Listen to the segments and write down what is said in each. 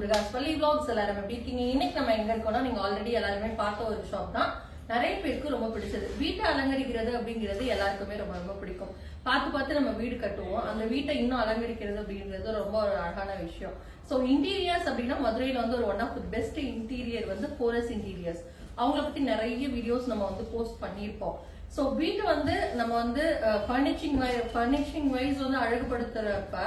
துர்காஸ் பள்ளி vlogs எல்லாரும் எப்படி இருக்கீங்க? இன்னைக்கு நம்ம எங்க இருக்கோம்னா நீங்க ஆல்ரெடி எல்லாருமே பார்த்த ஒரு ஷாப் தான். நிறைய பேருக்கு ரொம்ப பிடிச்சது. வீட்டை அலங்கரிக்கிறது அப்படிங்கிறது எல்லாருக்குமே ரொம்ப ரொம்ப பிடிக்கும். பார்த்து நம்ம வீடு கட்டுவோம். அந்த வீட்டை இன்னும் அலங்கரிக்கிறது அப்படிங்கிறது ரொம்ப ஒரு அழகான விஷயம். சோ இன்டீரியர்ஸ் அப்படின்னா மதுரையில வந்து ஒரு one of the best interior வந்து போரஸ் இன்டீரியர்ஸ். அவங்கள பத்தி நிறைய வீடியோஸ் நம்ம வந்து போஸ்ட் பண்ணியிருப்போம். சோ வீட்டு வந்து நம்ம வந்து பர்னிஷிங் வைஸ் வந்து அழகுபடுத்துறப்ப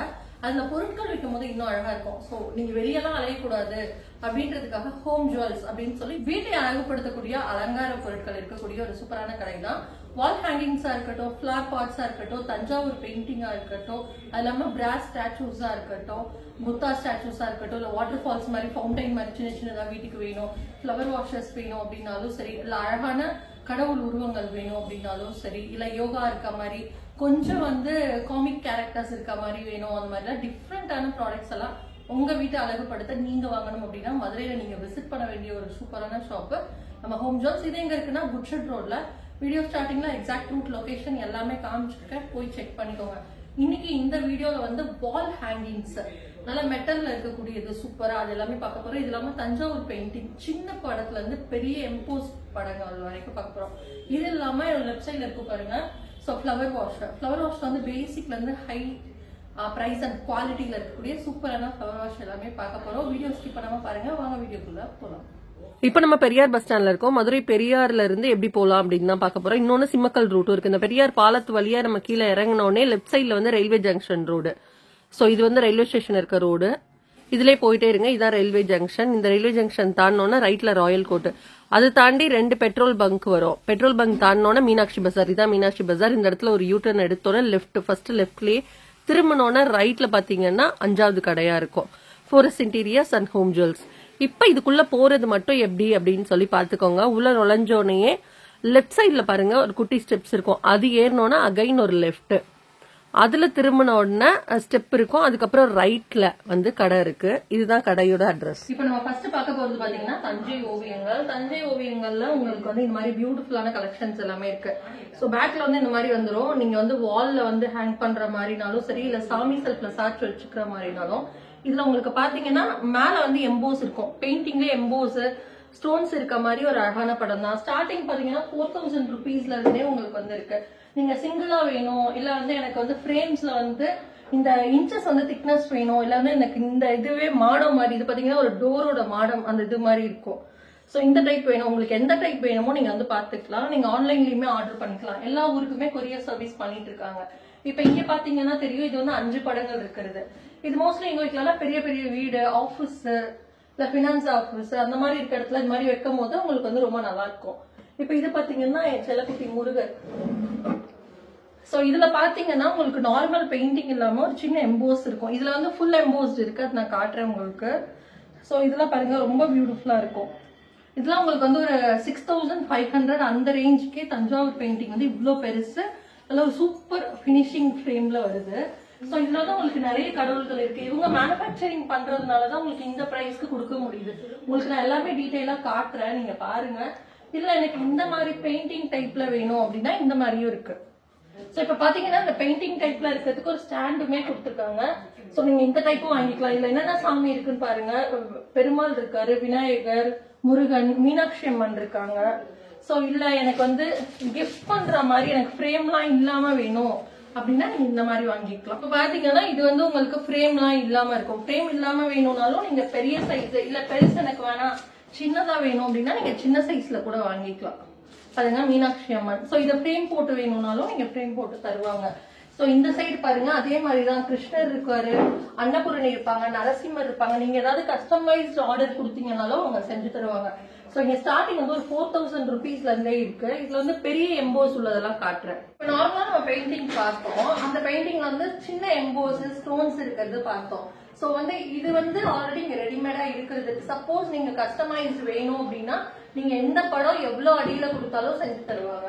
அதுல பொருட்கள் வைக்கும் போது இன்னும் அழகா இருக்கும். சோ நீங்க வெளியெல்லாம் அலையக்கூடாது அப்படின்றதுக்காக ஹோம் ஜுவல்ஸ் அப்படின்னு சொல்லி வீட்டை அழகுபடுத்தக்கூடிய அலங்கார பொருட்கள் இருக்கக்கூடிய ஒரு சூப்பரான கடை தான். வால் ஹேங்கிங்ஸா இருக்கட்டும், ஃபிளவர் பாட்ஸா இருக்கட்டும், தஞ்சாவூர் பெயிண்டிங்கா இருக்கட்டும், அது இல்லாம பிராஸ் ஸ்டாச்சூஸா இருக்கட்டும், புத்தா ஸ்டாச்சூஸா இருக்கட்டும், இல்ல வாட்டர் ஃபால்ஸ் மாதிரி ஃபவுண்டைன் மாதிரி சின்ன சின்னதா வீட்டுக்கு வேணும், ஃபிளவர் வாஷர்ஸ் வேணும் அப்படின்னாலும் சரி, இல்ல அழகான கடவுள் உருவங்கள் வேணும் அப்படின்னாலும் சரி, இல்ல யோகா இருக்க மாதிரி கொஞ்சம் வந்து காமிக் கேரக்டர்ஸ் இருக்க மாதிரி வேணும், அந்த மாதிரிலாம் டிஃப்ரெண்டான ப்ராடக்ட்ஸ் எல்லாம் உங்க வீட்டை அழகுபடுத்த நீங்க வாங்கணும் அப்படின்னா மதுரையில நீங்க விசிட் பண்ண வேண்டிய ஒரு சூப்பரான ஷாப் நம்ம ஹோம் ஜுவல்ஸ். இது எங்க இருக்குன்னா குட்ஷெட் ரோட்ல. வீடியோ ஸ்டார்டிங்ல எக்ஸாக்ட் ரூட் லொகேஷன் எல்லாமே காமிச்சிருக்கேன், போய் செக் பண்ணிக்கோங்க. இன்னைக்கு இந்த வீடியோல வந்து வால் ஹேங்கிங்ஸ் நல்ல மெட்டல்ல இருக்கக்கூடியது சூப்பரா அது எல்லாமே பார்க்க போறோம். இது இல்லாம தஞ்சாவூர் பெயிண்டிங் சின்ன படத்துல இருந்து பெரிய எம்போஸ் படங்கள் வரைக்கும் பார்க்க போறோம். இது இல்லாம லெஃப்ட் சைட்ல இருக்கு பாருங்க. ஸோ ஃபிளவர் வாஷ் வந்து பேசிக்ல இருந்து ஹை பிரைஸ் அண்ட் குவாலிட்டியில இருக்கக்கூடிய சூப்பரான ஃபிளவர் வாஷ் எல்லாமே பார்க்க போறோம். வீடியோ ஸ்கிப் பண்ணாம பாருங்க, வாங்க வீடியோக்குள்ள போலாம். இப்ப நம்ம பெரியார் பஸ் ஸ்டாண்ட்ல இருக்கோம். மதுரை பெரியார்ல இருந்து எப்படி போலாம் அப்படின்னு தான் பார்க்க போறோம். இன்னொன்னு சிம்மக்கல் ரூட் இருக்கு. இந்த பெரியார் பாலத்து வழியா நம்ம கீழே இறங்கினோடனே லெஃப்ட் சைட்ல வந்து ரயில்வே ஜங்ஷன் ரோடு. சோ இது வந்து ரயில்வே ஸ்டேஷன் இருக்க ரோடு. இதுலயே போயிட்டே இருங்க. இதான் ரயில்வே ஜங்ஷன். இந்த ரயில்வே ஜங்ஷன் தாண்டினோன்னா ரைட்ல ராயல் கோட். அது தாண்டி 2 பெட்ரோல் பங்க் வரும். பெட்ரோல் பங்க் தாண்டினோன்னா மீனாட்சி பஜார். இதான் மீனாட்சி பஜார். இந்த இடத்துல ஒரு யூட்டர்ன் எடுத்தோன்னா ஃபர்ஸ்ட் லெஃப்ட்லயே திரும்பினோன்னா ரைட்ல பாத்தீங்கன்னா 5வது கடையா இருக்கும். Forest interiors and home jewels. இப்ப இதுக்குள்ள போறது மட்டும் எப்படி அப்படின்னு சொல்லி பாத்துக்கோங்க. உள்ள நுழைஞ்சோனையே லெஃப்ட் சைட்ல பாருங்க ஒரு குட்டி ஸ்டெப்ஸ் இருக்கும். அது ஏறினோன்னா அகைன் ஒரு லெஃப்ட். அதுல திரும்பின உடனே ஸ்டெப் இருக்கும். அதுக்கப்புறம் ரைட்ல வந்து கடை இருக்கு. இதுதான் கடையோட அட்ரஸ். இப்ப நம்ம ஃபர்ஸ்ட் பார்க்க போறது பாத்தீங்கன்னா தஞ்சை ஓவியங்கள்ல உங்களுக்கு வந்து இந்த மாதிரி பியூட்டிஃபுல்லான கலெக்ஷன்ஸ் எல்லாமே இருக்கு. சோ பேக்ல வந்து இந்த மாதிரி வந்துரும். நீங்க வந்து வால்ல வந்து ஹேங் பண்ற மாதிரினாலும் சரி, இல்ல சாமி செல்ஃப்ல சாட்சி வச்சுக்கிற மாதிரினாலும் இதுல உங்களுக்கு பாத்தீங்கன்னா மேல வந்து எம்போஸ் இருக்கும். பெயிண்டிங்ல எம்போஸ் ஸ்டோன்ஸ் இருக்க மாதிரி ஒரு அழகான படம் தான். ஸ்டார்டிங் பாத்தீங்கன்னா 4000 rupeesல இருந்தே உங்களுக்கு வந்து இருக்கு. நீங்க சிங்கிளா வேணும், இல்ல வந்து எனக்கு வந்து ஃப்ரேம்ஸ்ல வந்து இந்த இன்ச்சஸ் வந்து திக்னஸ் வேணும், இல்ல வந்து எனக்கு இந்த இதுவே மாடம் மாதிரி இது பாத்தீங்கன்னா ஒரு டோரோட மாடம் அந்த இது மாதிரி இருக்கும். சோ இந்த டைப் வேணும், உங்களுக்கு எந்த டைப் வேணுமோ நீங்க வந்து பாத்துக்கலாம். நீங்க ஆன்லைன்லயுமே ஆர்டர் பண்ணிக்கலாம். எல்லா ஊருக்குமே கொரியர் சர்வீஸ் பண்ணிட்டு இருக்காங்க. இப்ப இங்க பாத்தீங்கன்னா தெரியும், இது வந்து 5 படங்கள் இருக்கிறது. இது மோஸ்ட்லி எங்க வீட்டுல பெரிய பெரிய வீடு, ஆபீஸ், இல்ல பினான்ஸ் ஆபீஸ் அந்த மாதிரி இருக்க இடத்துல இந்த மாதிரி வைக்கும் போது உங்களுக்கு வந்து ரொம்ப நல்லா இருக்கும். இப்ப இது பாத்தீங்கன்னா என் செல்லக்குட்டி முருகர். சோ இதுல பாத்தீங்கன்னா உங்களுக்கு நார்மல் பெயிண்டிங் இல்லாம ஒரு சின்ன எம்போஸ் இருக்கும். இதுல வந்து ஃபுல் எம்போஸ்ட் இருக்கு, அது நான் காட்டுறேன் உங்களுக்கு. சோ இதெல்லாம் பாருங்க ரொம்ப பியூட்டிஃபுல்லா இருக்கும். இதெல்லாம் உங்களுக்கு வந்து ஒரு 6500 அந்த ரேஞ்சுக்கே தஞ்சாவூர் பெயிண்டிங் வந்து இவ்வளவு பெருசு நல்ல ஒரு சூப்பர் பினிஷிங் ஃப்ரேம்ல வருது. சோ இதுலதான் உங்களுக்கு நிறைய கடவுள்கள் இருக்கு. இவங்க மேனுபேக்சரிங் பண்றதுனாலதான் உங்களுக்கு இந்த பிரைஸ்க்கு கொடுக்க முடியுது. உங்களுக்கு நான் எல்லாமே டீடைலா காட்டுறேன், நீங்க பாருங்க. இல்ல எனக்கு இந்த மாதிரி பெயிண்டிங் டைப்ல வேணும் அப்படின்னா இந்த மாதிரியும் இருக்கு. சோ இப்ப பாத்தீங்கன்னா இந்த பெயிண்டிங் டைப்ல இருக்கிறதுக்கு ஒரு ஸ்டாண்டுமே கொடுத்துருக்காங்க. சோ நீங்க இந்த டைப்பும் வாங்கிக்கலாம். இல்ல என்னென்ன சாமி இருக்குன்னு பாருங்க. பெருமாள் இருக்காரு, விநாயகர், முருகன், மீனாட்சி அம்மன் இருக்காங்க. சோ இல்ல எனக்கு வந்து கிஃப்ட் பண்ற மாதிரி எனக்கு ஃப்ரேம்லாம் இல்லாம வேணும் அப்படின்னா நீங்க இந்த மாதிரி வாங்கிக்கலாம். இப்ப பாத்தீங்கன்னா இது வந்து உங்களுக்கு ஃப்ரேம் எல்லாம் இல்லாம இருக்கும். ஃப்ரேம் இல்லாம வேணும்னாலும் நீங்க பெரிய சைஸ், இல்ல பெருசு எனக்கு வேணாம் சின்னதா வேணும் அப்படின்னா நீங்க சின்ன சைஸ்ல கூட வாங்கிக்கலாம். பாருங்க மீனாட்சி அம்மன். சோ இத ஃப்ரேம் போட்டு வேணும்னாலும் நீங்க ஃப்ரேம் போட்டு தருவாங்க. சோ இந்த சைடு பாருங்க அதே மாதிரிதான் கிருஷ்ணர் இருக்காரு, அன்னபூரணி இருப்பாங்க, நரசிம்மர் இருப்பாங்க. நீங்க ஏதாவது கஸ்டமைஸ்ட் ஆர்டர் கொடுத்தீங்கன்னாலும் அவங்க செஞ்சு தருவாங்க. சோ இங்க ஸ்டார்டிங் வந்து ஒரு 4000 rupeesல இருந்தே இருக்கு. இதுல வந்து பெரிய எம்போஸ் உள்ளதெல்லாம் காட்டுறேன். இப்ப நார்மலா நம்ம பெயிண்டிங் பார்த்தோம். அந்த பெயிண்டிங்ல வந்து சின்ன எம்போஸ் ஸ்டோன்ஸ் இருக்கிறது பார்த்தோம். சோ வந்து இது வந்து ஆல்ரெடி இங்க ரெடிமேடா இருக்கிறது. சப்போஸ் நீங்க கஸ்டமைஸ் வேணும் அப்படின்னா நீங்க எந்த படம் எவ்வளவு அடியில கொடுத்தாலும் செஞ்சு தருவாங்க.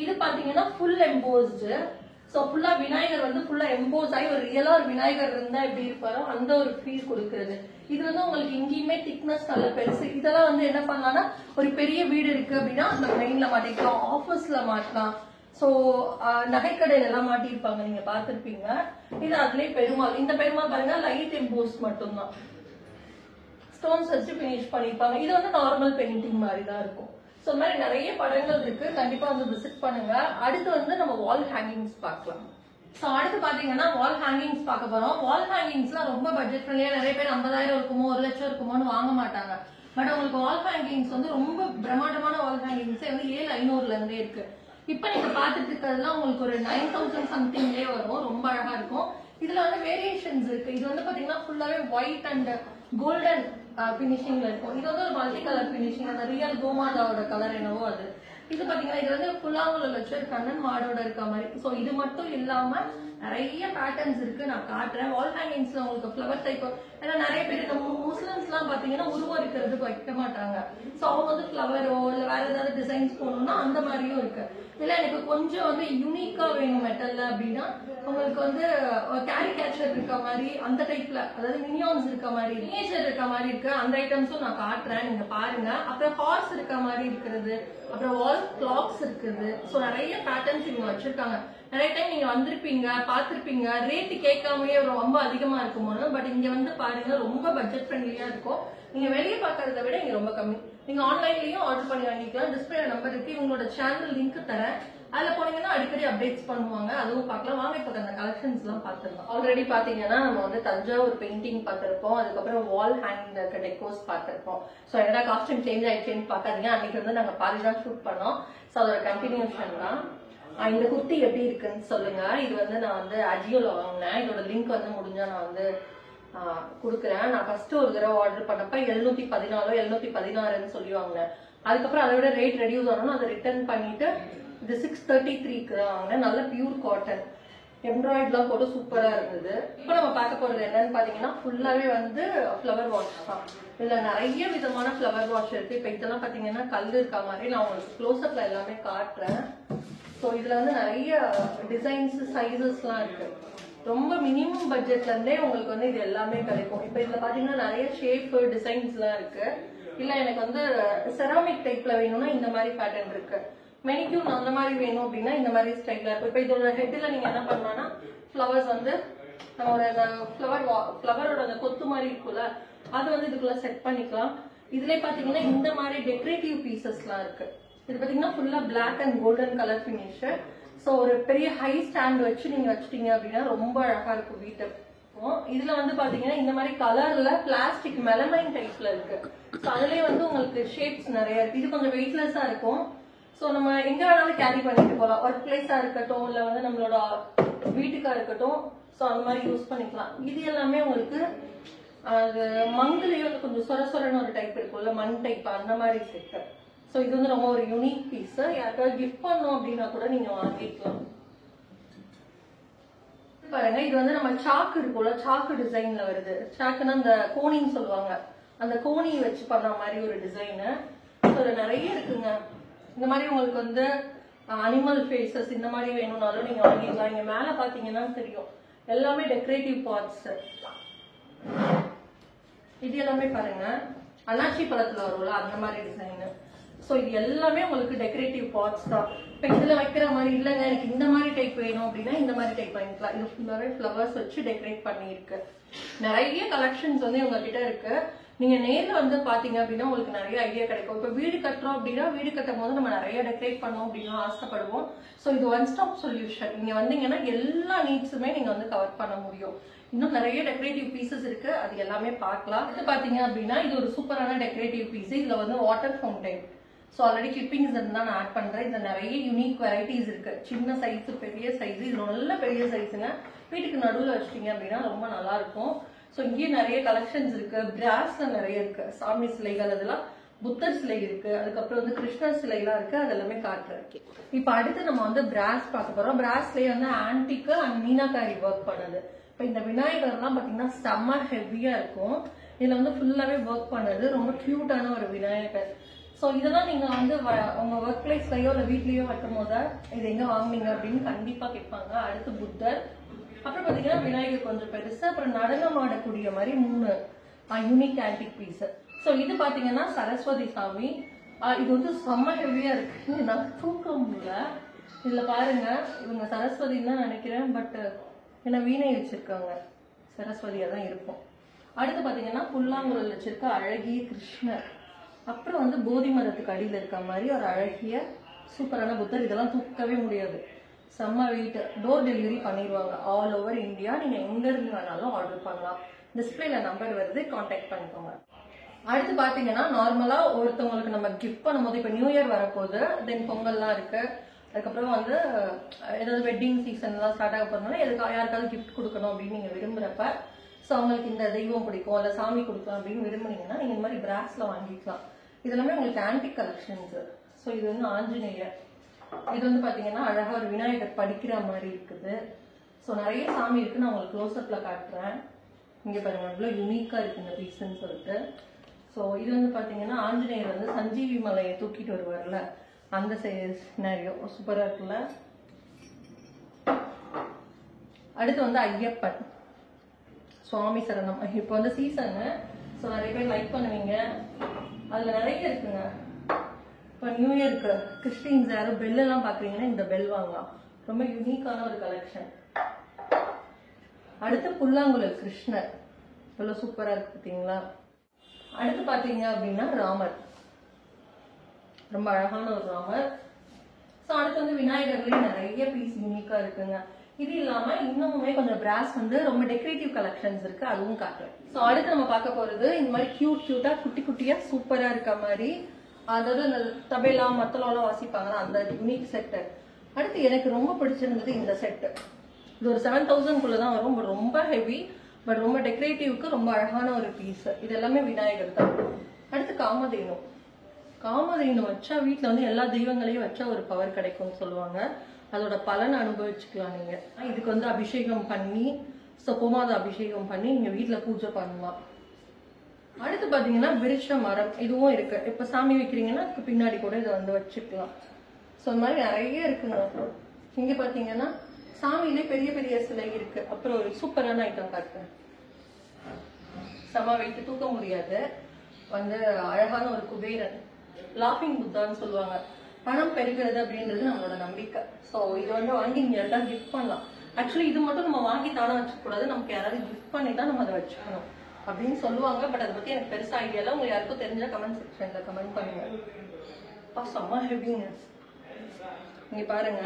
இது பாத்தீங்கன்னா ஃபுல் எம்போஸ்டு. சோ ஃபுல்லா விநாயகர் வந்து ஃபுல்லா எம்போஸ் ஆகி ஒரு ரியலா ஒரு விநாயகர் இருந்தா எப்படி இருப்பாரோ அந்த ஒரு ஃபீல் கொடுக்கிறது. இது வந்து உங்களுக்கு இங்கேயுமே திக்னஸ் நல்ல பெருசு. இதெல்லாம் வந்து என்ன பண்ணலாம்னா ஒரு பெரிய வீடு இருக்கு அப்படின்னா அந்த மெயின்ல மாட்டிக்கலாம், ஆபீஸ்ல மாட்டலாம். சோ நகைக்கடையில எல்லாம் மாட்டிருப்பாங்க, நீங்க பாத்திருப்பீங்க. இது அதுலயே பெருமாள். இந்த பெருமாள் பாருங்க லைட் எம்போஸ் மட்டும்தான். ஸ்டோன்ஸ் வச்சு பினிஷ் பண்ணிருப்பாங்க. இது வந்து நார்மல் பெயிண்டிங் மாதிரி தான் இருக்கும். ஸோ இந்த மாதிரி நிறைய படங்கள் இருக்கு, கண்டிப்பா வந்து விசிட் பண்ணுங்க. அடுத்து வந்து நம்ம வால் ஹேங்கிங்ஸ் பார்க்கலாம். ஸோ அடுத்து பாத்தீங்கன்னா வால் ஹேங்கிங்ஸ் பார்க்க போறோம். வால் ஹேங்கிங்ஸ்லாம் ரொம்ப பட்ஜெட் ஃப்ரெண்ட்லியா, நிறைய பேர் 50,000 இருக்குமோ 1 லட்சம் இருக்குமோன்னு வாங்க மாட்டாங்க. பட் உங்களுக்கு வால் ஹேங்கிங்ஸ் வந்து ரொம்ப பிரம்மாண்டமான வால் ஹேங்கிங்ஸே வந்து 7,500ல இருந்தே இருக்கு. இப்ப நீங்க பாத்துட்டு இருக்கிறதுலாம் உங்களுக்கு ஒரு 9,000 சம்திங்லயே வரும். ரொம்ப அழகா இருக்கும். இதுல வந்து வேரியேஷன்ஸ் இருக்கு. இது வந்து பாத்தீங்கன்னா ஃபுல்லாவே ஒயிட் அண்ட் கோல்டன் பினிஷிங்ல இருக்கும். இது வந்து ஒரு மல்டி கலர் பினிஷிங், அந்த ரியல் கோமாதாவோட கலர் என்னவோ அது. இது பாத்தீங்கன்னா இது வந்து புல்லாங்குழல் வச்சு கண்ணன் மாடோட இருக்க மாதிரி. சோ இது மட்டும் இல்லாம நிறைய பேட்டர்ன்ஸ் இருக்கு, நான் காட்டுறேன். வால் ஹேங்கிங்ஸ்ல உங்களுக்கு ஃபிளவர் டைப், ஏன்னா நிறைய பேர் இந்த முஸ்லிம்ஸ் எல்லாம் பாத்தீங்கன்னா உருவம் இருக்கிறதுக்கு வைக்க மாட்டாங்க. சோ அவங்க வந்து ஃபிளவரோ இல்ல வேற ஏதாவது டிசைன்ஸ் போடணும்னா அந்த மாதிரியும் இருக்கு. இல்ல எனக்கு கொஞ்சம் வந்து யூனிக்கா வேணும் மெட்டல்ல அப்படின்னா உங்களுக்கு வந்து கேரி கேச்சர் இருக்க மாதிரி அந்த டைப்ல, அதாவது மினியான்ஸ் இருக்க மாதிரி, மினியேச்சர் இருக்க மாதிரி இருக்கு. அந்த ஐட்டம்ஸும் நான் காட்டுறேன், நீங்க பாருங்க. அப்புறம் ஹார்ஸ் இருக்க மாதிரி இருக்கிறது, அப்புறம் வால் கிளாக்ஸ் இருக்குது. சோ நிறைய பேட்டர்ன்ஸ் இவங்க வச்சிருக்காங்க. நிறைய டைம் நீங்க வந்திருப்பீங்க, பாத்திருப்பீங்க, ரேட்டு கேட்காமயே ரொம்ப அதிகமா இருக்குமோன்னு. பட் இங்க வந்து பாருங்க, ரொம்ப பட்ஜெட் ஃப்ரெண்ட்லியா இருக்கும். நீங்க வெளியே பாக்குறத விட இங்க ரொம்ப கம்மி. நீங்க ஆன்லைன்லயும் ஆர்டர் பண்ணி வாங்கிக்கலாம். டிஸ்பிளே நம்பர் இருக்கு, இவங்களோட சேனல் லிங்க் தரேன். அதுல போனீங்கன்னா அடிக்கடி அப்டேட்ஸ் பண்ணுவாங்க, அதுவும் பார்க்கலாம். வாங்க இப்ப அந்த கலெக்ஷன்ஸ் எல்லாம் பாத்துருக்கோம். ஆல்ரெடி பாத்தீங்கன்னா நம்ம வந்து தஞ்சாவூர் பெயிண்டிங் பார்த்திருப்போம், அதுக்கப்புறம் வால் ஹேங்கிங் இருக்க டெக்கோஸ் பார்த்திருப்போம். சோ என்னடா காஸ்டியூம் சேஞ்ச் ஆயிடுச்சுன்னு பாக்காதீங்க, அன்னைக்கு வந்து நாங்க பாதி தான் ஷூட் பண்ணோம். சோ அதோட கண்டினியூஷன் தான். இந்த குர்த்தி எப்படி இருக்குன்னு சொல்லுங்க. இது வந்து நான் வந்து அஜியோல வாங்கினேன். இதோட லிங்க் வந்து முடிஞ்சா நான் வந்து குடுக்குறேன். நான் ஃபர்ஸ்ட் ஒரு தடவை ஆர்டர் பண்ணப்ப 714 716ன்னு சொல்லி வாங்கினேன். அதுக்கப்புறம் அதை விட ரேட் ரெடியூஸ் ஆனோம்னா அதை ரிட்டர்ன் பண்ணிட்டு இது 633க்கு தான் வாங்கினேன். நல்ல பியூர் காட்டன், எம்ப்ராய்டரிலாம் போட்டு சூப்பரா இருந்தது. இப்போ நம்ம பார்க்க போறது என்னன்னு பாத்தீங்கன்னா ஃபுல்லாவே வந்து ஃபிளவர் வாஷ் தான். இதுல நிறைய விதமான ஃபிளவர் வாஷ் இருக்கு. இப்ப இதெல்லாம் பாத்தீங்கன்னா கல் இருக்க மாதிரி நான் உங்களுக்கு க்ளோஸ்அப்ல எல்லாமே காட்டுறேன். ஸோ இதுல வந்து நிறைய டிசைன்ஸ் சைசஸ்லாம் இருக்கு. ரொம்ப மினிமம் பட்ஜெட்ல இருந்தே உங்களுக்கு வந்து இது எல்லாமே கிடைக்கும். இப்ப இதுல பாத்தீங்கன்னா நிறைய ஷேப் டிசைன்ஸ் எல்லாம் இருக்கு. இல்ல எனக்கு வந்து செராமிக் டைப்ல வேணும்னா இந்த மாதிரி பேட்டர்ன் இருக்கு. மெனிக்யூர் அந்த மாதிரி வேணும் அப்படின்னா இந்த மாதிரி ஸ்டைல்ல இருக்கும். இப்ப இதோட ஹெட்ல நீங்க என்ன பண்ணலாம்னா ஃபிளவர்ஸ் வந்து நம்மளோட ஃபிளவரோட அந்த கொத்து மாதிரி இருக்குல்ல, அது வந்து இதுக்குள்ள செட் பண்ணிக்கலாம். இதுல பாத்தீங்கன்னா இந்த மாதிரி டெக்கரேட்டிவ் பீசஸ் எல்லாம் இருக்கு. இது பாத்தீங்கன்னா ஃபுல்லா black and golden colour finish. So ஒரு பெரிய ஹை ஸ்டாண்ட் வச்சு நீங்க வச்சிட்டீங்க அப்படின்னா ரொம்ப அழகா இருக்கும் வீட்டுக்கு. இதுல வந்து பாத்தீங்கன்னா இந்த மாதிரி கலர்ல பிளாஸ்டிக் மெலமைன் டைப்ல இருக்கு. சோ அதுலயே வந்து உங்களுக்கு ஷேப்ஸ் நிறைய இருக்கு. இது கொஞ்சம் வெயிட்லெஸ்ஸா இருக்கும். சோ நம்ம எங்க வேணாலும் கேரி பண்ணிட்டு போகலாம். ஒர்க் பிளேஸா இருக்கட்டும், இல்ல வந்து நம்மளோட வீட்டுக்கா இருக்கட்டும். சோ அந்த மாதிரி யூஸ் பண்ணிக்கலாம். இது எல்லாமே உங்களுக்கு அது மங்குலயே வந்து கொஞ்சம் சொர சொரன்னு ஒரு டைப் இருக்கும்ல, மண் டைப், அந்த மாதிரி இருக்கு. சோ இது வந்து ரொம்ப ஒரு யூனிக் பீஸ். யாருக்காவது கிஃப்ட் பண்ணணும் அப்படின்னா கூட நீங்க வாங்கிக்கலாம். பாருங்க, இது வந்து நம்ம சாக்கு இருக்கும்ல, சாக்கு டிசைன்ல வருது. சாக்குன்னா அந்த கோணின்னு சொல்லுவாங்க, அந்த கோணி வச்சு பண்ண மாதிரி ஒரு டிசைன். நிறைய இருக்குங்க. இந்த மாதிரி உங்களுக்கு வந்து அனிமல் ஃபேஸஸ் இந்த மாதிரி வேணும்னாலும் நீங்க வாங்கிக்கலாம். இங்க மேல பாத்தீங்கன்னா தெரியும், எல்லாமே டெக்கரேட்டிவ் பார்ட்ஸ். இது எல்லாமே பாருங்க அன்னாச்சி பழத்துல வரும்ல, அந்த மாதிரி டிசைன். சோ இது எல்லாமே உங்களுக்கு டெக்கரேட்டிவ் பார்ட்ஸ் தான். இப்ப இதுல வைக்கிற மாதிரி இல்லங்க, எனக்கு இந்த மாதிரி டைப் வேணும் அப்படின்னா இந்த மாதிரி டைப் வாங்கிக்கலாம். இது ஃபுல்லாவே ஃபிளவர்ஸ் வச்சு டெக்கரேட் பண்ணிருக்கு. நிறைய கலெக்ஷன்ஸ் வந்து இவங்க கிட்ட இருக்கு. நீங்க நேர்ல வந்து பாத்தீங்க அப்படின்னா உங்களுக்கு நிறைய ஐடியா கிடைக்கும். இப்ப வீடு கட்டுறோம் அப்படின்னா, வீடு கட்டும் போது நம்ம நிறைய டெக்கரேட் பண்ணோம் அப்படின்னா ஆசைப்படுவோம். சோ இது ஒன் ஸ்டாப் சொல்யூஷன். நீங்க வந்தீங்கன்னா எல்லா நீட்ஸுமே நீங்க வந்து கவர் பண்ண முடியும். இன்னும் நிறைய டெக்கரேட்டிவ் பீசஸ் இருக்கு, அது எல்லாமே பார்க்கலாம். இது பாத்தீங்க அப்படின்னா இது ஒரு சூப்பரான டெக்கரேட்டிவ் பீஸ். இதுல வந்து water fountain. So already clippings இருந்தா நான் ஆட் பண்றேன். இதுல நிறைய யூனிக் வெரைட்டிஸ் இருக்கு. சின்ன சைஸ், பெரிய சைஸ். இது நல்ல பெரிய சைஸுங்க. வீட்டுக்கு நடுவுல வச்சிட்டீங்க அப்படின்னா ரொம்ப நல்லா இருக்கும். சோ இங்கேயும் நிறைய கலெக்ஷன்ஸ் இருக்கு. பிராஸ்ல நிறைய இருக்கு. சாமி சிலைகள், அதெல்லாம் புத்தர் சிலை இருக்கு. அதுக்கப்புறம் வந்து கிருஷ்ணர் சிலை எல்லாம் இருக்கு. அதெல்லாமே காட்டுறேன். இப்ப அடுத்து நம்ம வந்து பிராஸ் பார்க்க போறோம். பிராஸ்லயே வந்து ஆன்டிக் அண்ட் மீனாகாரி ஒர்க் பண்ணது. இப்ப இந்த விநாயகர் எல்லாம் பாத்தீங்கன்னா செம்ம ஹெவியா இருக்கும். இதுல வந்து ஃபுல்லாவே ஒர்க் பண்ணது. ரொம்ப கியூட்டான ஒரு விநாயகர். சோ இதெல்லாம் நீங்க வந்து உங்க ஒர்க் பிளேஸ்லயோ இல்ல வீட்லயோ வைக்கும் போது இது எங்க வாங்குனீங்க அப்படின்னு கண்டிப்பா கேட்பாங்க. அடுத்து புத்தர், அப்புறம் பாத்தீங்கன்னா விநாயகர் கொஞ்சம் பெருசு, அப்புறம் நடனம் ஆடக்கூடிய மாதிரி 3 யூனிக் ஆன்டிக் பீஸ். சோ இது பாத்தீங்கன்னா சரஸ்வதி சாமி. இது வந்து செம்ம ஹெவியா இருக்கு, நான் தூக்க முடியல. இதுல பாருங்க, இவங்க சரஸ்வதின்னு தான் நினைக்கிறேன். பட் என்ன வீணை வச்சிருக்காங்க, சரஸ்வதியா தான் இருக்கும். அடுத்து பாத்தீங்கன்னா புல்லாங்குழல் வச்சிருக்க அழகிய கிருஷ்ணர். அப்புறம் வந்து போதி மரத்துக்கு அடியில் இருக்க மாதிரி ஒரு அழகிய சூப்பரான புத்தர். இதெல்லாம் தூக்கவே முடியாது, செம்ம வெயிட். டோர் டெலிவரி பண்ணிடுவாங்க ஆல் ஓவர் இந்தியா. நீங்க எங்க இருந்து வேணாலும் ஆர்டர் பண்ணலாம். டிஸ்பிளேல நம்பர் வருது, கான்டாக்ட் பண்ணிக்கோங்க. அடுத்து பாத்தீங்கன்னா நார்மலா ஒருத்தவங்களுக்கு நம்ம கிஃப்ட் பண்ணும்போது, இப்ப நியூ இயர் வரப்போகுது, தென் பொங்கல்லாம் இருக்கு, அதுக்கப்புறம் வந்து ஏதாவது வெட்டிங் சீசன் எல்லாம் ஸ்டார்ட் ஆக போறதுனால யாருக்காவது கிஃப்ட் கொடுக்கணும் அப்படின்னு நீங்க விரும்புறப்ப, ஸோ அவங்களுக்கு இந்த தெய்வம் பிடிக்கும் இல்ல சாமி கொடுக்கலாம் அப்படின்னு விரும்புனீங்கன்னா நீங்க இந்த மாதிரி பிராஸ்ல வாங்கிக்கலாம். இது எல்லாமே உங்களுக்கு ஆன்டிக் கலெக்ஷன்ஸ். ஸோ இது வந்து ஆஞ்சநேயர். இது வந்து பாத்தீங்கன்னா அழகா ஒரு விநாயகர் படிக்கிற மாதிரி இருக்குது. ஸோ நிறைய சாமி இருக்கு, நான் உங்களுக்கு க்ளோஸ்அப்ல காட்டுறேன். இங்க பாருங்க எவ்வளவு யூனிக்கா இருக்கு இந்த பீஸ்ன்னு சொல்லிட்டு. ஸோ இது வந்து பாத்தீங்கன்னா ஆஞ்சநேயர் வந்து சஞ்சீவி மலையை தூக்கிட்டு வருவார்ல, அந்த சினாரியோ சூப்பரா இருக்குல்ல. அடுத்து வந்து ஐயப்பன், சுவாமி சரணம். இப்போ வந்து சீசனு, ஸோ நிறைய பேர் லைக் பண்ணுவீங்க. அதுல நிறைய இருக்குங்க. இப்போ நியூ இயருக்கு கிறிஸ்டின்ஸ் யாரும் பெல் எல்லாம் பாக்குறீங்கன்னா இந்த பெல் வாங்கலாம், ரொம்ப யூனிக்கான ஒரு கலெக்ஷன். அடுத்து புல்லாங்குழல் கிருஷ்ணர், இவ்வளவு சூப்பரா இருக்கு பாத்தீங்களா. அடுத்து பாத்தீங்க அப்படின்னா ராமர், ரொம்ப அழகான ஒரு ராமர். ஸோ அடுத்து வந்து விநாயகர்லயும் நிறைய பீஸ் யூனிக்கா இருக்குங்க. இது இல்லாம இன்னுமே கொஞ்சம் பிராஸ் வந்து ரொம்ப டெக்கரேட்டிவ் கலெக்ஷன்ஸ் இருக்கு, அதுவும் காட்டுறேன். ஸோ அடுத்து நம்ம பார்க்க போறது இந்த மாதிரி கியூட்டா குட்டி குட்டியா சூப்பரா இருக்க மாதிரி, அதாவது இந்த தபேலா மத்தளம்லாம் வாசிப்பாங்கன்னா அந்த யூனிக் செட்டு. அடுத்து எனக்கு ரொம்ப பிடிச்சிருந்தது இந்த செட்டு. இது ஒரு 7000 தான் வரும், ரொம்ப ஹெவி, பட் ரொம்ப டெக்கரேட்டிவ்க்கு ரொம்ப அழகான ஒரு பீஸ். இது எல்லாமே விநாயகர் தான். அடுத்து காமதேனு. காமதேனு வச்சா வீட்டுல வந்து எல்லா தெய்வங்களையும் வச்சா ஒரு பவர் கிடைக்கும்னு சொல்லுவாங்க. அதோட பலனை அனுபவிச்சுக்கலாம் நீங்க. இதுக்கு வந்து அபிஷேகம் பண்ணி, கோமாத அபிஷேகம் பண்ணி நீங்க வீட்டுல பூஜை பண்ணலாம். அடுத்து பாத்தீங்கன்னா விருட்ச மரம், இதுவும் இருக்கு. இப்ப சாமி வைக்கிறீங்கன்னா அதுக்கு பின்னாடி கூட இதை வந்து வச்சுக்கலாம். சோ இந்த மாதிரி நிறைய இருக்குங்க. இங்க பாத்தீங்கன்னா சாமியிலே பெரிய பெரிய சிலை இருக்கு. அப்புறம் ஒரு சூப்பரான ஐட்டம் காட்டுறேன். சம வைத்து தூக்க முடியாது, வந்து அழகான ஒரு குபேரன், லாஃபிங் புத்தான்னு சொல்லுவாங்க. பணம் பெருகிறது அப்படின்றது நம்மளோட நம்பிக்கை. சோ இது வந்து வாங்கி நீங்க யாராவது கிஃப்ட் பண்ணலாம். ஆக்சுவலி இது மட்டும் நம்ம வாங்கி தானே வச்சுக்க கூடாது, நமக்கு யாராவது கிஃப்ட் பண்ணி தான் நம்ம அதை வச்சுக்கணும் அப்படின்னு சொல்லுவாங்க. பட் அதை பத்தி எனக்கு பெருசா ஐடியா இல்லை. உங்களுக்கு யாருக்கும் தெரிஞ்சா கமெண்ட் செக்ஷன்ல கமெண்ட் பண்ணுங்க. செம்ம ஹெவிங்க. இங்க பாருங்க,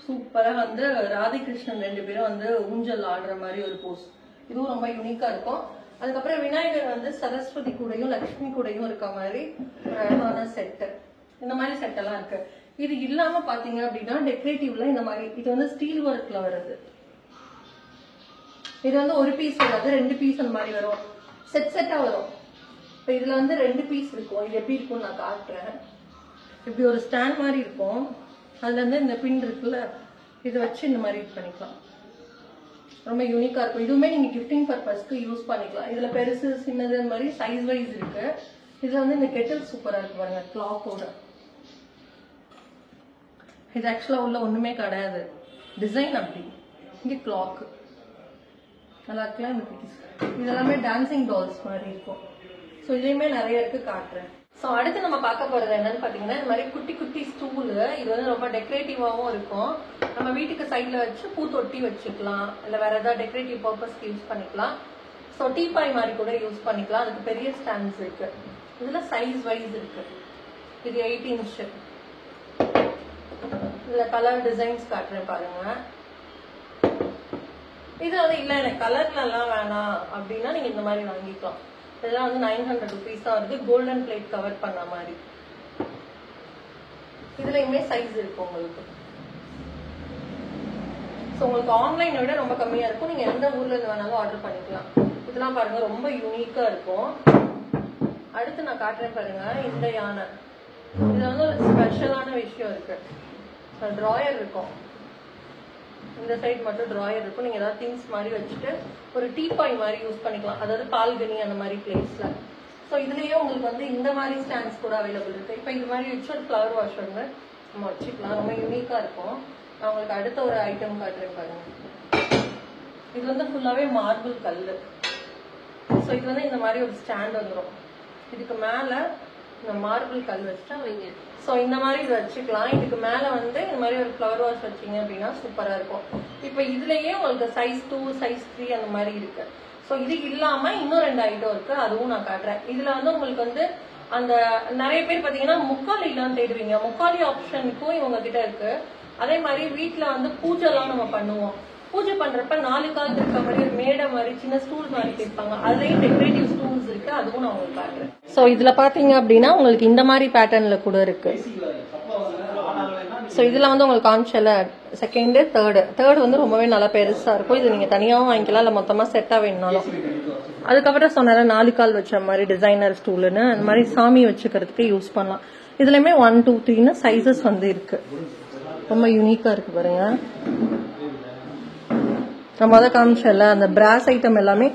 சூப்பரா வந்து ராதிகிருஷ்ணன் 2 பேரும் வந்து ஊஞ்சல் ஆடுற மாதிரி ஒரு போஸ். இதுவும் ரொம்ப யூனிக்கா இருக்கும். அதுக்கப்புறம் விநாயகர் வந்து சரஸ்வதி கூடையும் லட்சுமி கூடையும் இருக்க மாதிரி ஒரு அழகான செட்டு. இந்த மாதிரி செட் எல்லாம் இருக்கு. இது இல்லாம பாத்தீங்க அப்படின்னா டெக்கரேட்டிவ்ல இந்த மாதிரி, இது வந்து ஸ்டீல் ஒர்க்ல வருது. இது வந்து ஒரு பீஸ் வராது, 2 பீஸ் அந்த மாதிரி வரும், செட் செட்டா வரும். இப்ப இதுல வந்து 2 பீஸ் இருக்கும். இது எப்படி இருக்கும்னு நான் காட்டுறேன். இப்படி ஒரு ஸ்டாண்ட் மாதிரி இருக்கும், அதுல இருந்து இந்த பின் இருக்குல்ல, இதை வச்சு இந்த மாதிரி இது பண்ணிக்கலாம். ரொம்ப யூனிக்கா இருக்கும். இதுவுமே நீங்க கிஃப்டிங் பர்பஸ்க்கு யூஸ் பண்ணிக்கலாம். இதுல பெருசு சின்னது இந்த மாதிரி சைஸ் வைஸ் இருக்கு. இதுல வந்து இந்த கெட்டில் சூப்பரா இருக்கு பாருங்க, கிளாக்கோட. இது ஆக்சுவலா உள்ள ஒண்ணுமே கிடையாது, டிசைன் அப்படி. இங்க கிளாக் நல்லா இருக்கலாம். இந்த பீஸ் இதெல்லாமே டான்சிங் டால்ஸ் மாதிரி இருக்கும். ஸோ இதுலயுமே நிறைய இருக்கு, காட்டுறேன். ஸோ அடுத்து நம்ம பார்க்க போறது என்னன்னு பாத்தீங்கன்னா இந்த மாதிரி குட்டி குட்டி ஸ்டூலு. இது வந்து ரொம்ப டெக்கரேட்டிவாவும் இருக்கும். நம்ம வீட்டுக்கு சைட்ல வச்சு பூ தொட்டி வச்சுக்கலாம், இல்ல வேற ஏதாவது டெக்கரேட்டிவ் பர்பஸ்க்கு யூஸ் பண்ணிக்கலாம். ஸோ டீபாய் மாதிரி கூட யூஸ் பண்ணிக்கலாம். அதுக்கு பெரிய ஸ்டாண்ட்ஸ் இருக்கு. இதுல சைஸ் வைஸ் இருக்கு. இது 8 இன்ச். இதுல கலர் டிசைன்ஸ் காட்டுறேன் பாருங்க. இது வந்து இல்ல எனக்கு கலர்ல எல்லாம் வேணாம் அப்படின்னா நீங்க இந்த மாதிரி வாங்கிக்கலாம். இதெல்லாம் வந்து 900 rupees தான் வருது, கோல்டன் பிளேட் கவர் பண்ண மாதிரி. இதுலயுமே சைஸ் இருக்கு உங்களுக்கு. ஸோ உங்களுக்கு ஆன்லைனை விட ரொம்ப கம்மியா இருக்கும். நீங்க எந்த ஊர்ல இருந்து வேணாலும் ஆர்டர் பண்ணிக்கலாம். இதெல்லாம் பாருங்க ரொம்ப யூனிக்கா இருக்கும். அடுத்து நான் காட்டுறேன் பாருங்க, இந்த யானை. இதுல வந்து ஒரு ஸ்பெஷலான விஷயம் இருக்கு. டிராயர் இருக்கும், இந்த சைடு மட்டும் டிராயர் இருக்கும். நீங்க ஏதாவது திங்ஸ் மாதிரி வச்சுட்டு ஒரு டீபாய் மாதிரி யூஸ் பண்ணிக்கலாம், அதாவது பால்கனி அந்த மாதிரி பிளேஸ்ல. ஸோ இதுலயே உங்களுக்கு வந்து இந்த மாதிரி ஸ்டாண்ட்ஸ் கூட அவைலபிள் இருக்கு. இப்போ இது மாதிரி வச்சு ஒரு ஃபிளவர் வாஷ் வந்து நம்ம வச்சுக்கலாம், ரொம்ப யூனிக்கா இருக்கும். நான் உங்களுக்கு அடுத்த ஒரு ஐட்டம் காட்டுறேன் பாருங்க. இது வந்து ஃபுல்லாவே மார்பிள் கல்லு. ஸோ இது வந்து இந்த மாதிரி ஒரு ஸ்டாண்ட் வந்துடும். இதுக்கு மேல இந்த மார்பிள் கல் வச்சுட்டா வைங்க. ஸோ இந்த மாதிரி இது வச்சுக்கலாம். இதுக்கு மேல வந்து இந்த மாதிரி ஒரு ஃபிளவர் வாஷ் வச்சிங்க அப்படின்னா சூப்பரா இருக்கும். இப்போ இதுலயே உங்களுக்கு சைஸ் 2 சைஸ் 3 அந்த மாதிரி இருக்கு. ஸோ ஸோ இது இல்லாம இன்னும் 2 ஐட்டம் இருக்கு, அதுவும் நான் காட்டுறேன். இதுல வந்து உங்களுக்கு வந்து அந்த நிறைய பேர் பாத்தீங்கன்னா முக்காலிலாம் தேடுவீங்க, முக்காலி ஆப்ஷனுக்கும் இவங்க கிட்ட இருக்கு. அதே மாதிரி வீட்டுல வந்து பூஜை எல்லாம் நம்ம பண்ணுவோம், பூஜை பண்றப்ப 4 கால் இருக்க மாதிரி ஒரு மேடை மாதிரி சின்ன ஸ்டூல் மாதிரி கேட்பாங்க, அதுலயும் டெக்கரேட்டிவ் ஸ்டூல்ஸ் இருக்கு, அதுவும் நான் உங்களுக்கு காட்டுறேன். ஸோ இதுல பாத்தீங்க அப்படின்னா உங்களுக்கு இந்த மாதிரி பேட்டர்ன்ல கூட இருக்கு. ஸோ இதுல வந்து உங்களுக்கு காமிச்சல செகண்ட் தேர்டு வந்து ரொம்பவே நல்லா பெருசா இருக்கும். இது நீங்க தனியாவும் வாங்கிக்கலாம், இல்ல மொத்தமா செட்டா வேணும்னாலும். அதுக்கப்புறம் சொன்னால 4 கால் வச்ச மாதிரி டிசைனர் ஸ்டூலுன்னு அந்த மாதிரி சாமி வச்சுக்கிறதுக்கு யூஸ் பண்ணலாம். இதுலயுமே 1, 2, 3ன்னு சைசஸ் வந்து இருக்கு, ரொம்ப யூனிக்கா இருக்கு பாருங்க. நம்ம அதை காமிச்சல அந்த பிராஸ் ஐட்டம் எல்லாமே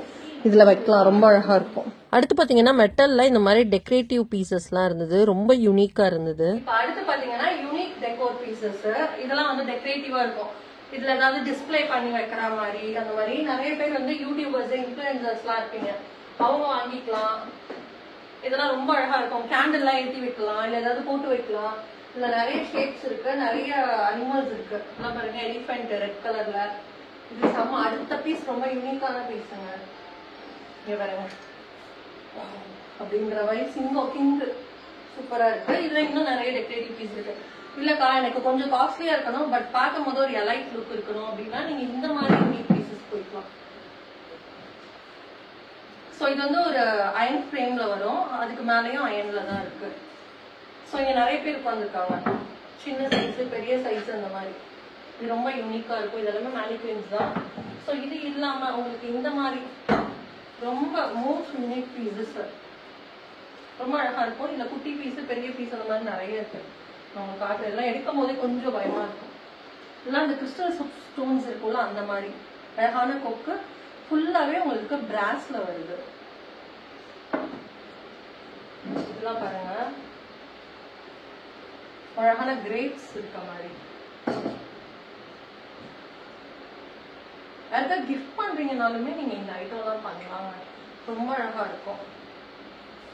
இதுல வைக்கலாம், ரொம்ப அழகா இருக்கும். அடுத்து பாத்தீங்கன்னா மெட்டல்ல இந்த மாதிரி டெக்கரேட்டிவ் பீசஸ் எல்லாம் இருந்தது, ரொம்ப யூனிக்கா இருந்தது. அடுத்து பாத்தீங்கன்னா யூனிக் டெக்கோர் பீசஸ், இதெல்லாம் வந்து டெக்கரேட்டிவா இருக்கும். இதுல ஏதாவது டிஸ்பிளே பண்ணி வைக்கிற மாதிரி அந்த மாதிரி நிறைய பேர் வந்து யூடியூபர்ஸ் இன்ஃபுளுசர்ஸ் எல்லாம் இருப்பீங்க, அவங்க வாங்கிக்கலாம். இதெல்லாம் ரொம்ப அழகா இருக்கும், கேண்டில் எல்லாம் ஏற்றி வைக்கலாம், இல்ல ஏதாவது போட்டு வைக்கலாம். இதுல நிறைய ஷேப்ஸ் இருக்கு, நிறைய அனிமல்ஸ் இருக்கு. எல்லாம் பாருங்க, எலிஃபென்ட் ரெட் கலர்ல, இது செம்ம. அடுத்த பீஸ் ரொம்ப யூனிக்கான பீஸுங்க, இங்க பாருங்க அப்படின்ற மாதிரி சிங்கம் கிங் சூப்பரா இருக்கு. இதுல இன்னும் நிறைய டெக்கரேட்டிவ் பீஸ் இருக்கு. இல்லக்கா எனக்கு கொஞ்சம் காஸ்ட்லியா இருக்கணும், பட் பார்க்கும் போது ஒரு எலைட் லுக் இருக்கணும் அப்படின்னா நீங்க இந்த மாதிரி யூனிக் பீசஸ் போய்க்கலாம். சோ இது வந்து ஒரு அயன் ஃப்ரேம்ல வரும், அதுக்கு மேலேயும் அயன்ல தான் இருக்கு. சோ இங்க நிறைய பேர் உட்காந்துருக்காங்க, சின்ன சைஸ் பெரிய சைஸ் அந்த மாதிரி. இது ரொம்ப யூனிக்கா இருக்கும், இதெல்லாமே மேனிக்வின்ஸ் தான். சோ இது இல்லாம உங்களுக்கு இந்த மாதிரி ரொம்ப மோஸ்ட் யூனிக் பீசஸ் ரொம்ப அழகா இருக்கும். இல்ல குட்டி பீஸ் பெரிய பீஸ் அந்த மாதிரி நிறைய இருக்கு. அவங்க காட்டு எல்லாம் எடுக்கும் போதே கொஞ்சம் பயமா இருக்கும். இதெல்லாம் அந்த கிறிஸ்டல் ஸ்டோன்ஸ் இருக்கும்ல அந்த மாதிரி அழகான கொக்கு, ஃபுல்லாவே உங்களுக்கு பிராஸ்ல வருது. இதெல்லாம் பாருங்க, அழகான கிரேப்ஸ் இருக்க மாதிரி. யாருக்கா கிஃப்ட் பண்றீங்கனாலுமே நீங்க இந்த ஐட்டம் எல்லாம் பண்ணலாங்க, ரொம்ப அழகா இருக்கும்.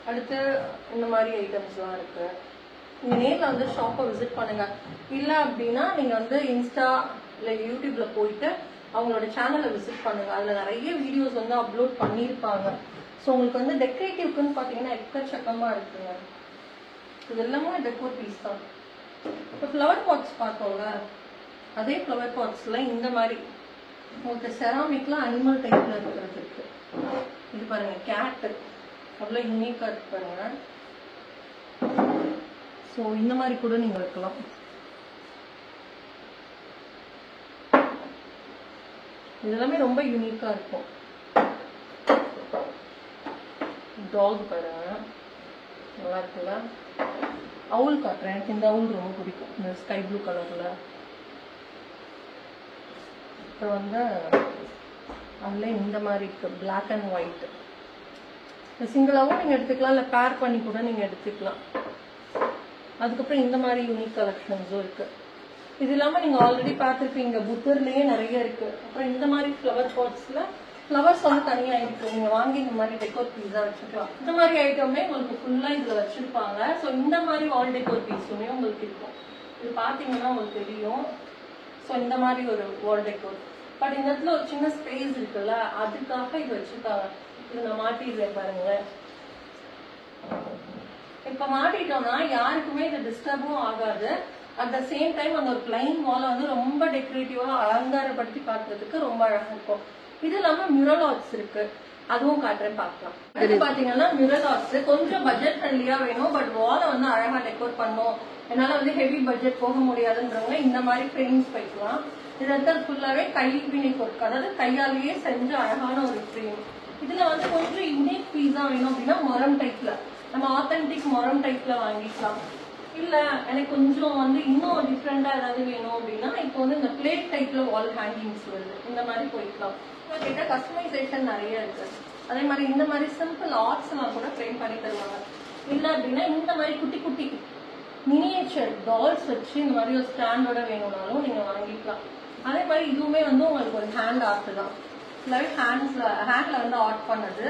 அடுத்து இந்த மாதிரி ஐட்டம்ஸ் எல்லாம் இருக்கு. நீங்க நேர்ல வந்து ஷாப்பை விசிட் பண்ணுங்க, இல்ல அப்படின்னா நீங்க வந்து இன்ஸ்டா இல்ல யூடியூப்ல போயிட்டு அவங்களோட சேனலை விசிட் பண்ணுங்க, அதுல நிறைய வீடியோஸ் வந்து அப்லோட் பண்ணிருப்பாங்க. ஸோ உங்களுக்கு வந்து டெக்கரேட்டிவ்க்குன்னு பாத்தீங்கன்னா எக்கச்சக்கமா இருக்குங்க. இது எல்லாமே டெக்கோர் பீஸ் தான். இப்போ ஃப்ளவர் பாட்ஸ் பார்த்தோம்ல, அதே ஃப்ளவர் பாட்ஸ்ல இந்த மாதிரி உங்களுக்கு செராமிக்ல அனிமல் டைப்ல இருக்கிறது இருக்கு. இது பாருங்க கேட், அவ்வளவு யூனிக்கா இருக்கு பாருங்க. ஸோ இந்த மாதிரி கூட நீங்க வைக்கலாம். இதெல்லாமே ரொம்ப யூனிக்கா இருக்கும். டாக் பாருங்க, நல்லா இருக்குல்ல. அவுல் காட்டுறேன், எனக்கு இந்த அவுல் ரொம்ப பிடிக்கும், இந்த ஸ்கை ப்ளூ கலர்ல. அப்புறம் வந்து அதுல இந்த மாதிரி இருக்கு பிளாக் அண்ட் ஒயிட். சிங்கிளாவும் நீங்க எடுத்துக்கலாம், இல்ல பேர் பண்ணி கூட நீங்க எடுத்துக்கலாம். அதுக்கப்புறம் இந்த மாதிரி யூனிக் கலெக்ஷன்ஸும் இருக்கு. இது இல்லாம நீங்க ஆல்ரெடி பார்த்திருப்பீங்க புத்தர்லயே நிறைய இருக்கு. அப்புறம் இந்த மாதிரி ஃப்ளவர் பாட்ஸ்ல ஃப்ளவர்ஸ் வந்து தனியா இருக்கு, நீங்க வாங்கி இந்த மாதிரி டெக்கோர் பீஸா வச்சுக்கலாம். இந்த மாதிரி ஐட்டமே உங்களுக்கு ஃபுல்லா இதுல வச்சிருப்பாங்க. ஸோ இந்த மாதிரி வால் டெக்கோர் பீஸுமே உங்களுக்கு இருக்கும். இது பாத்தீங்கன்னா உங்களுக்கு தெரியும். ஸோ இந்த மாதிரி ஒரு வால் டெக்கோர், பட் இந்த இடத்துல ஒரு சின்ன ஸ்பேஸ் இருக்குல்ல, அதுக்காக இது வச்சிருக்காங்க. இது நான் மாட்டிடுறேன் பாருங்களேன். இப்ப மாட்டிட்டோம்னா யாருக்குமே இது டிஸ்டர்பும் ஆகாது. அட் த சேம் டைம் அந்த ஒரு பிளைன் வாலை வந்து ரொம்ப டெக்கரேட்டிவா அலங்காரப்படுத்தி காட்டுறதுக்கு ரொம்ப அழகா இருக்கும். இது இல்லாம மிரர் ஆர்ட்ஸ் இருக்கு, அதுவும் காட்டுறேன் பார்க்கலாம். இது பாத்தீங்கன்னா மிரர் ஆர்ட்ஸ் கொஞ்சம் பட்ஜெட் ஃப்ரெண்ட்லியா வேணும், பட் வாலை வந்து அழகா டெக்கோர் பண்ணும், என்னால வந்து ஹெவி பட்ஜெட் போக முடியாதுன்றவங்க இந்த மாதிரி ஃப்ரேம்ஸ் வைக்கலாம். இது வந்து ஃபுல்லாவே கைவினை பொருட்கள், அதாவது கையாலேயே செஞ்ச அழகான ஒரு ஃப்ரேம். இதுல வந்து கொஞ்சம் யூனிக் பீஸா வேணும் அப்படின்னா மரம் டைப்ல, நம்ம ஆத்தென்டிக் மரம் டைப்ல வாங்கிக்கலாம். இல்ல எனக்கு கொஞ்சம் வந்து இன்னும் டிஃப்ரெண்டா ஏதாவது வேணும் அப்படின்னா இப்போ வந்து இந்த பிளேட் டைப்ல வால் ஹேங்கிங்ஸ் வருது, இந்த மாதிரி போய்க்கலாம். கிட்ட கஸ்டமைசேஷன் நிறைய இருக்கு. அதே மாதிரி இந்த மாதிரி சிம்பிள் ஆர்ட்ஸ் எல்லாம் கூட ஃப்ரேம் பண்ணி தருவாங்க. இல்ல அப்படின்னா இந்த மாதிரி குட்டி குட்டி மினியேச்சர் டால்ஸ் வச்சு இந்த மாதிரி ஒரு ஸ்டாண்டோட வேணும்னாலும் நீங்க வாங்கிக்கலாம். அதே மாதிரி இதுவுமே வந்து உங்களுக்கு ஒரு ஹேண்ட் ஆர்ட் தான், ஹேண்ட்ல வந்து ஆர்ட் பண்ணது.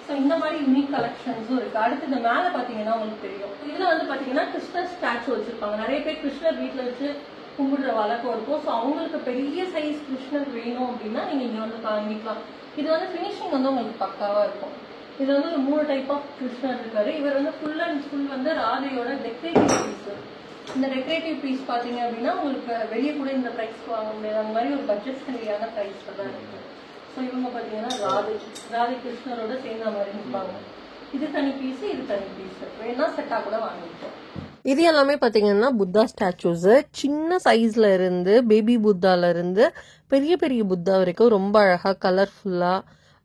ஸோ இந்த மாதிரி யூனிக் கலெக்ஷன்ஸும் இருக்கு. அடுத்து இந்த மேல பாத்தீங்கன்னா உங்களுக்கு தெரியும், இதுல வந்து பாத்தீங்கன்னா கிருஷ்ணர் ஸ்டாச்சு வச்சிருப்பாங்க. நிறைய பேர் கிருஷ்ணர் வீட்டுல வச்சு கும்பிடுற வழக்கம் இருக்கும். ஸோ அவங்களுக்கு பெரிய சைஸ் கிருஷ்ணர் வேணும் அப்படின்னா நீங்க இங்க வந்து வாங்கிக்கலாம். இது வந்து ஃபினிஷிங் வந்து உங்களுக்கு பக்காவா இருக்கும். இது வந்து ஒரு 3 டைப் ஆஃப் கிருஷ்ணர் இருக்காரு. இவர் வந்து ஃபுல் அண்ட் ஃபுல் வந்து ராதையோட டெக்கரேட்டிவ் பீஸ். இந்த டெக்கரேட்டிவ் பீஸ் பாத்தீங்க அப்படின்னா உங்களுக்கு வெளியே கூட இந்த பிரைஸ் வாங்க முடியாது, அந்த மாதிரி ஒரு பட்ஜெட் ஃப்ரெண்ட்லியான பிரைஸ்ல தான் இருக்கு. ஸோ இவங்க பாத்தீங்கன்னா ராதை கிருஷ்ணரோட சேர்ந்த மாதிரி இருப்பாங்க. இது தனி பீஸ், இது தனி பீஸ், வேணா செட்டா கூட வாங்கிப்போம். இது எல்லாமே பாத்தீங்கன்னா புத்தா ஸ்டாச்சூஸ். சின்ன சைஸ்ல இருந்து பேபி புத்தால இருந்து பெரிய பெரிய புத்தா வரைக்கும் ரொம்ப அழகா கலர்ஃபுல்லா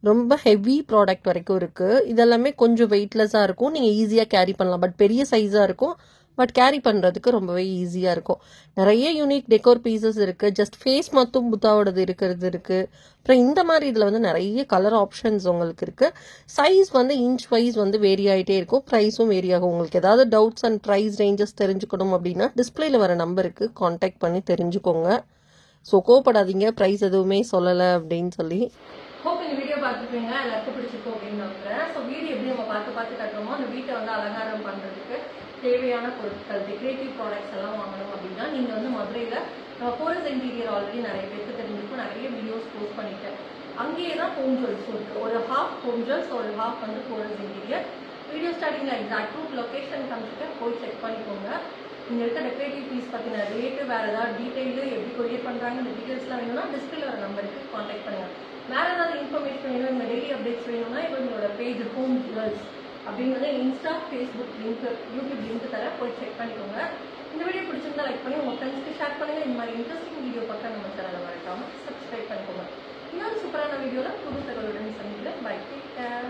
ரொம்ப ஹெவி ப்ராடக்ட் வரைக்கும் இருக்கு. இதெல்லாமே கொஞ்சம் வெயிட்லெஸ்ஸா இருக்கும், நீங்க ஈஸியா கேரி பண்ணலாம். பட் பெரிய சைஸா இருக்கும், பட் கேரி பண்றதுக்கு ரொம்பவே ஈஸியா இருக்கும். நிறைய யூனிக் டெக்கோர் பீசஸ் இருக்கு. ஜஸ்ட் ஃபேஸ் மட்டும் புத்தாவோடது இருக்கிறது இருக்கு. அப்புறம் இந்த மாதிரி இதுல வந்து நிறைய கலர் ஆப்ஷன்ஸ் உங்களுக்கு இருக்கு. சைஸ் வந்து இன்ச் வைஸ் வந்து வேரி ஆகிட்டே இருக்கும், ப்ரைஸும் வேரி ஆகும். உங்களுக்கு ஏதாவது டவுட்ஸ் அண்ட் ப்ரைஸ் ரேஞ்சஸ் தெரிஞ்சுக்கணும் அப்படின்னா டிஸ்பிளேல வர நம்பருக்கு கான்டாக்ட் பண்ணி தெரிஞ்சுக்கோங்க. ஸோ கோவப்படாதீங்க ப்ரைஸ் எதுவுமே சொல்லலை அப்படின்னு சொல்லி. ஹோப் இந்த வீடியோ பார்த்துருப்பீங்க, எல்லாருக்கும் பிடிச்சிருக்கும் அப்படின்னு நம்புறேன். ஸோ வீடு எப்படி நம்ம பார்த்து கட்டுறோமோ அந்த வீட்டை வந்து அலங்காரம் பண்றதுக்கு தேவையான பொருட்கள் டெக்கரேட்டிவ் ப்ராடக்ட்ஸ் எல்லாம் வாங்கணும் அப்படின்னா நீங்க வந்து மதுரையில போரஸ் இன்டீரியர் ஆல்ரெடி நிறைய பேருக்கு தெரிஞ்சிருக்கும், நிறைய வீடியோஸ் போஸ்ட் பண்ணிட்டேன். அங்கேயே தான் ஹோம் ஜுவல்ஸ் இருக்கு. ஒரு ஹாஃப் ஹோம் ஜுவல்ஸ், ஒரு ஹாஃப் வந்து போரஸ் இன்டீரியர். வீடியோ ஸ்டார்டிங்ல எக்ஸாக்ட் ரூட் லொகேஷன் காமிச்சிட்டு போய் செக் பண்ணிக்கோங்க. இங்க இருக்க டெக்கரேட்டிவ் பீஸ் பத்தின ரேட்டு, வேற ஏதாவது டீடைலு, எப்படி கொரியர் பண்றாங்க, இந்த டீடைல்ஸ்லாம் வேணும்னா டிஸ்பிளே வர நம்பருக்கு கான்டாக்ட் பண்ணுங்க. வேற ஏதாவது இன்ஃபர்மேஷன் வேணும், இந்த டெய்லி அப்டேட்ஸ் வேணும்னா இவங்களோட பேஜ் ஹோம் ஜுவல்ஸ் அப்படிங்கிறது Insta, Facebook link, YouTube link தர, போய் செக் பண்ணிக்கோங்க. இந்த வீடியோ பிடிச்சிருந்தா லைக் பண்ணி உங்க ஃப்ரெண்ட்ஸ்க்கு ஷேர் பண்ணுங்க. இந்த மாதிரி இன்ட்ரெஸ்டிங் வீடியோ பார்க்க நம்ம சேனலை மறக்காம சப்ஸ்கிரைப் பண்ணிக்கோங்க. இன்னொரு சூப்பரான வீடியோல புது தகவலுடன் சந்திக்கிறேன். Bye, take care.